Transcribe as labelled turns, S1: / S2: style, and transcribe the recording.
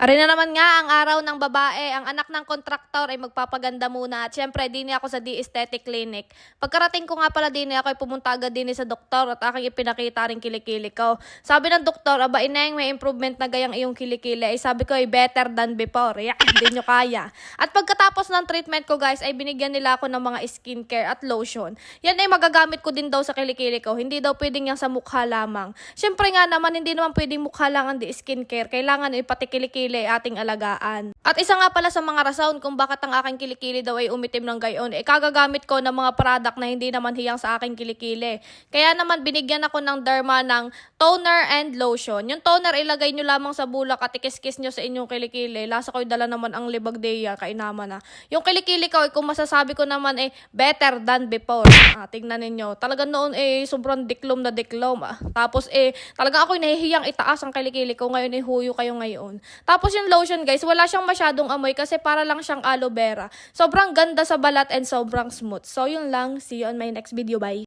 S1: Ari na naman nga ang araw ng babae, ang anak ng kontraktor ay magpapaganda muna at syempre dini ako sa D-Aesthetic Clinic. Pagkarating ko nga pala dini ako ay pumunta agad dini sa doktor at aking ipinakita rin kilikili ko. Sabi ng doktor, aba ineng may improvement na gayang iyong kilikili. Ay sabi ko ay better than before. Hindi nyo kaya. At pagkatapos ng treatment ko guys ay binigyan nila ako ng mga skincare at lotion. Yan ay magagamit ko din daw sa kilikili ko. Hindi daw pwedeng yan sa mukha lamang. Syempre nga naman hindi naman pwedeng mukha lang ang skincare. Kailangan ay pati kilikili ating alagaan. At isa nga pala sa mga rason kung bakit ang aking kilikili daw ay umitim ng gayon, kagagamit ko ng mga product na hindi naman hiyang sa aking kilikili. Kaya naman binigyan ako ng Derma ng toner and lotion. Yung toner ilagay nyo lamang sa bulak at ikis-kis nyo sa inyong kilikili. Lasa ko'y dala naman ang libagdeya, kainaman na. Yung kilikili ko, kung masasabi ko naman better than before. Tingnan ninyo. Talaga noon sobrang diklom na diklom. Tapos talaga ako'y nahihiyang itaas ang kilikili ko. Ngayon huyo kayo ngayon. Tapos yung lotion guys, wala siyang masyadong amoy kasi para lang siyang aloe vera. Sobrang ganda sa balat and sobrang smooth. So yun lang. See you on my next video. Bye!